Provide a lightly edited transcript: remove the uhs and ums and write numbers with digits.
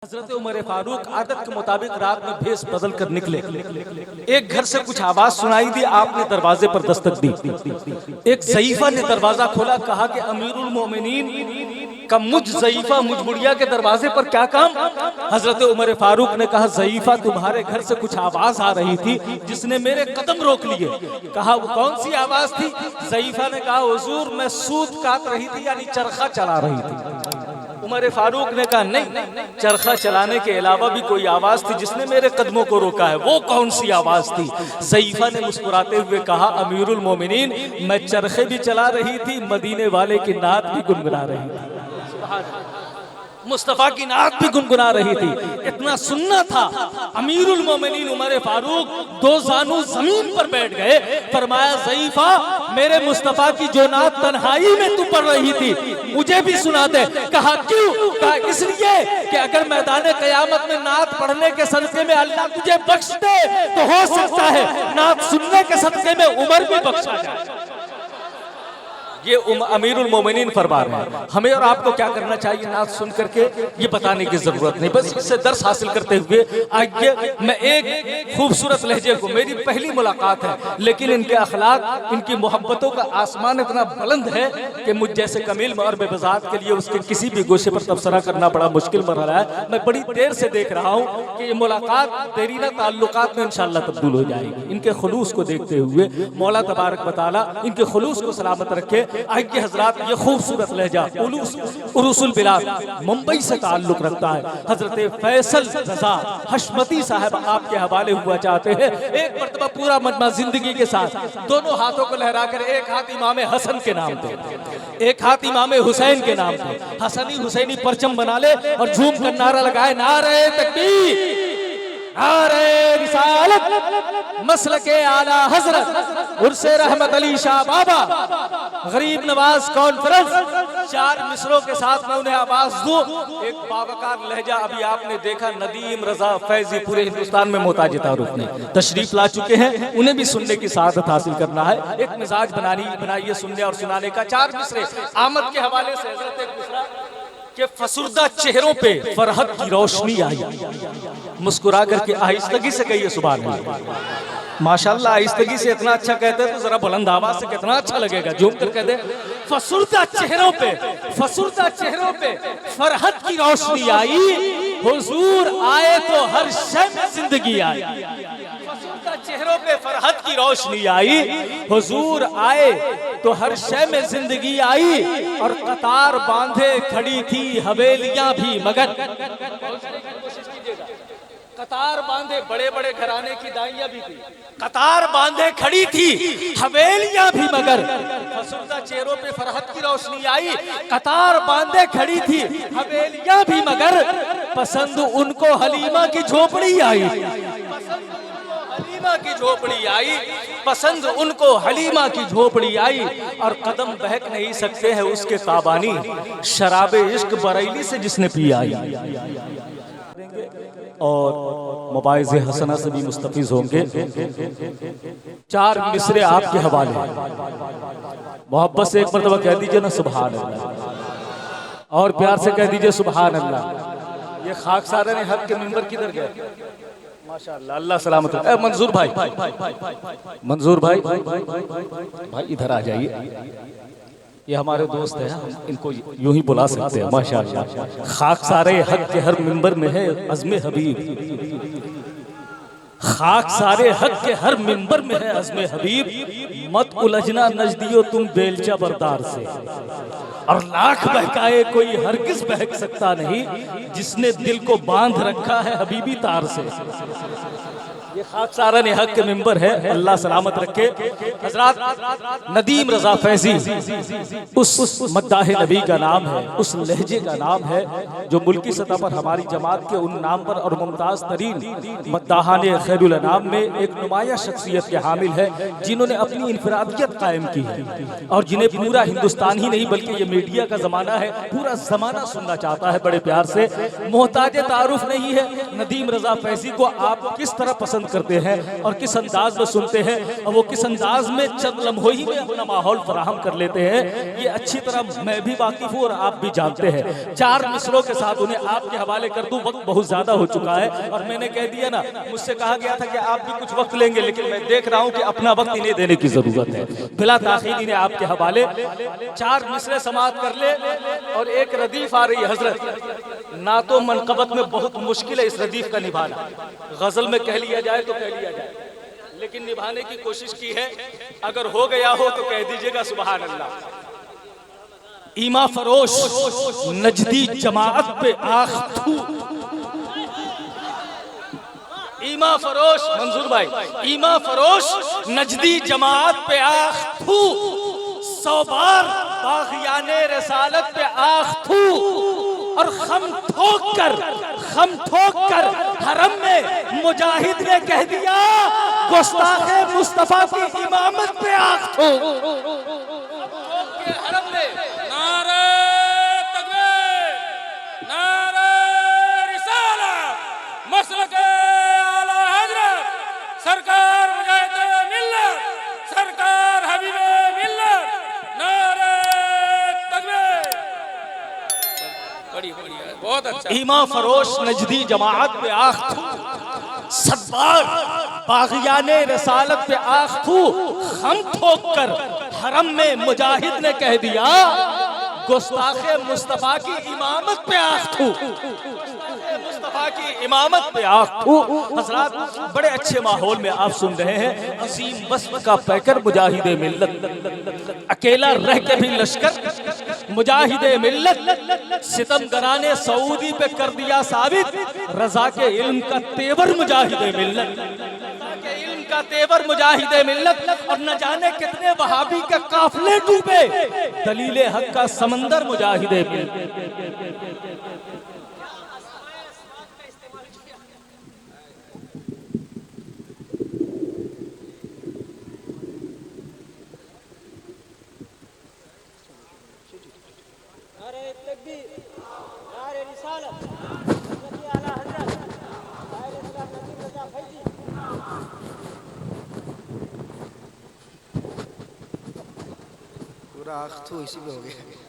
हजरत उमर फारूक आदत के मुताबिक रात में भेष बदल कर निकले। एक घर से कुछ आवाज सुनाई दी, आपने दरवाजे पर दस्तक दी। एक ज़ईफा ने दरवाजा खोला, कहा कि अमीरुल मोमिनीन का मुझ ज़ईफा मुझ बुढ़िया के दरवाजे पर क्या काम? हजरत उमर फारूक ने कहा, ज़ईफा तुम्हारे घर से कुछ आवाज आ रही थी जिसने मेरे कदम रोक लिए। कहा वो कौन सी आवाज थी? ज़ईफा ने कहा, हुजूर मैं सूत काट रही थी, यानी चरखा चला रही थी। उमर फारूक ने कहा, नहीं, चरखा चलाने के अलावा भी कोई आवाज थी जिसने मेरे कदमों को रोका है, वो कौन सी आवाज थी? ज़ईफा ने मुस्कुराते हुए कहा, अमीरुल मोमिनीन मैं चरखे भी चला रही थी, मदीने वाले की नात भी गुनगुना रही थी, मुस्तफा की नात भी गुनगुना रही थी। इतना सुनना था। अमीरुल मोमिनीन उमर फारूक दो जानू जमीन पर बैठ गए। फरमाया, ज़ईफा मेरे मुस्तफा की जो नात तन्हाई में तू पढ़ रही थी मुझे भी सुना दे। कहा क्यों? कहा इसलिए कि अगर मैदान क़यामत में नात पढ़ने के सदक़े में अल्लाह तुझे बख्श दे तो हो सकता है नात सुनने के सदक़े में उमर भी बख्शा जाए। ये अमीरुल मोमिनीन फरमा रहे हैं। हमें और आपको क्या करना चाहिए नात सुन करके, ये बताने की जरूरत नहीं, बस इससे दर्स हासिल करते हुए आइए मैं एक खूबसूरत लहजे को, मेरी पहली मुलाकात है लेकिन इनके अखलाक, इनकी मोहब्बतों का आसमान इतना बुलंद है कि मुझ जैसे कमील और बेबजात के लिए उसके किसी भी गोशे पर तबसरा करना बड़ा मुश्किल बन रहा है। मैं बड़ी देर से देख रहा हूँ कि ये मुलाकात देरीना ताल्लुकात में इंशाअल्लाह तब्दील हो जाएगी। इनके खुलूस को देखते हुए मौला तबारक व तआला इनके खुलूस को सलामत रखे। आइए हजरात, ये खूबसूरत लहजा उरूसुल बिलाद मुंबई से ताल्लुक रखता है। हजरत फैसल रजा हशमती साहब आपके हवाले हुआ चाहते हैं। एक मर्तबा पूरा मजमा जिंदगी के साथ दोनों हाथों को लहराकर, एक हाथ इमाम हसन के नाम पे, एक हाथ इमाम हुसैन के नाम पे हसनी हुसैनी परचम बना ले और झूम कर नारा लगाए, नारे तकबीर, नारे रिसालत, मसलके आला हजरत, उर्से रहमत अली शाह बाबा, गरीब नवाज कॉन्फ्रेंस। चार मिसरों के साथ मैं उन्हें आवाज दूं। एक बावकार लहजा अभी आपने देखा, नदीम रजा फैजी पूरे हिंदुस्तान में मोहताज तारुफ ने तशरीफ ला चुके हैं, उन्हें भी सुनने की सादत हासिल करना है। एक मिजाज बनाइए सुनने और सुनाने का। चार मिसरे आमद के हवाले से हजरत एक मिसरा के फसुर्दा चेहरों पे फरहत की रोशनी आई, मुस्कुरा करके आहिस्तगी से कहिए सुभान अल्लाह। माशाल्लाह, आहिस्तगी से इतना अच्छा कहते हैं तो जरा बुलंद आवाज से कितना अच्छा लगेगा। झूम कर कहते, फसुर्दा चेहरों पे, फसुर्दा चेहरों पे फरहत की रोशनी आई, हुजूर आए तो हर शय में जिंदगी आई। फसुर्दा चेहरों पे फरहत की रोशनी आई, हुजूर आए तो हर शय में जिंदगी आई। और कतार बांधे खड़ी थी हवेलियां भी, मगर कतार बांधे बड़े बड़े घराने की दाइयां भी थी, कतार बांधे खड़ी थी हवेलियां भी, मगर फसुर्दा चेहरों पे फरहत की रोशनी आई। कतार बांधे खड़ी थी हवेलियां भी, मगर पसंद उनको हलीमा की झोपड़ी आई, हलीमा की झोपड़ी आई, पसंद उनको हलीमा की झोपड़ी आई। और कदम बहक नहीं सकते हैं उसके ताबानी, शराबे इश्क बरेली से जिसने पी आई। और मवाइज़ हसना से भी मुस्तफिज होंगे। चार मिसरे आपके हवाले, मोहब्बत से एक मरतबा कह दीजिए ना सुभान अल्लाह, और प्यार से कह दीजिए सुभान अल्लाह। ये खाकसारे ने हक के मिंबर किधर गए? माशाअल्लाह, अल्लाह सलामत रखे। मंजूर भाई, मंजूर भाई, भाई इधर आ जाइए। ये हमारे दोस्त हैं, इनको यूं ही बुला सकते हैं। माशाअल्लाह, खाक सारे हक के हर मिंबर में है अज़्मे हबीब, खाक सारे हक के हर मिंबर में है अज़्मे हबीब। मत उलझना नजदियो तुम बेलचा बरदार से, और लाख बहकाए कोई हरगिज बहक सकता नहीं जिसने दिल को बांध रखा है हबीबी तार से। ये खाक सारा ने हक के मिंबर है, अल्लाह सलामत रखे। हजरात, नदीम रजा फैजी उस मद्दाह नबी का नाम है, उस लहजे का नाम है जो मुल्की सतह पर हमारी जमात के उन नाम पर और मुमताज तरीन मद्दाहान खैरुल अनाम में एक नुमाया शख्सियत के हामिल है, जिन्होंने अपनी इनफरादियत कायम की है और जिन्हें पूरा हिंदुस्तान ही नहीं बल्कि ये मीडिया का जमाना है, पूरा जमाना सुनना चाहता है बड़े प्यार से। मोहताज तारुफ नहीं है, नदीम रजा फैजी को आप किस तरह पसंद पसंद करते हैं और किस अंदाज में सुनते हैं, और वो किस अंदाज में चंद लम्हों ही में अपना माहौल फराहम कर लेते हैं, ये अच्छी तरह मैं भी वाकिफ हूँ और आप भी जानते हैं। 4 मिसरों के साथ उन्हें आपके हवाले कर दूं, वक्त बहुत ज्यादा हो चुका है और मैंने कह दिया ना, मुझसे कहा गया था कि आप भी कुछ वक्त लेंगे, लेकिन मैं देख रहा हूँ कि अपना वक्त इन्हें देने की जरूरत है। बिला ताखीर इन्हें आपके हवाले 4 मिसरे समाप्त कर ले और एक रदीफ आ रही है हजरत। ना तो मनकबत में बहुत मुश्किल है इस रदीफ का निभाना, गजल में कह लिया जाए तो कह लिया जाए, लेकिन निभाने की कोशिश की है। अगर हो गया हो तो कह दीजिएगा सुभान अल्लाह। ईमा फरोश नजदी जमाअत पे आख थू, ईमा फरोश मंजूर भाई, ईमा फरोश नजदी जमाअत पे आख थू, 100 बार बाग़ियाने रसालत पे आख थू, और खम ठोक कर हरम में मुजाहिद ने कह दिया गुस्ताखे मुस्तफा की इमामत पे आख थू। हरम में नारे तकबीर, नारे रिसालत, मसलके आला हजरत, सरकार मुजाहिद मिल्लत, सरकार हबीबे मिल्लत, नारे तकबीर। बढ़िया, बहुत अच्छा। ईमा फरोश नजदी जमाअत पे आख थू, 100 बार बाग़ियाने रसालत पे आख थू, खम ठोक कर हरम में मुजाहिद ने कह दिया गुस्ताखे मुस्तफा की इमामत पे आख थू, मुस्तफा की इमामत पे आख थू। हज़रात, बड़े अच्छे माहौल में आप सुन रहे हैं अजीम वस्फ़ का पैकर मुजाहिदे मिल्लत, अकेला रह के भी लश्कर मुजाहिदे मिल्लत, सितमगराने सऊदी पे कर दिया साबित रजा के इल्म का तेवर मुजाहिदे मिल्लत, का तेवर मुजाहिदे मिल्लत, और न जाने कितने वहाबी के काफिले डूबे, दलीले हक का समंदर मुजाहिदे मिल्लत। नारे तकबीर, नारे रिसालत, मसलके आला हजरत, दायरे इस्लाम नजीब रजा फैजी। पूरा आँख तो इसी में हो गया।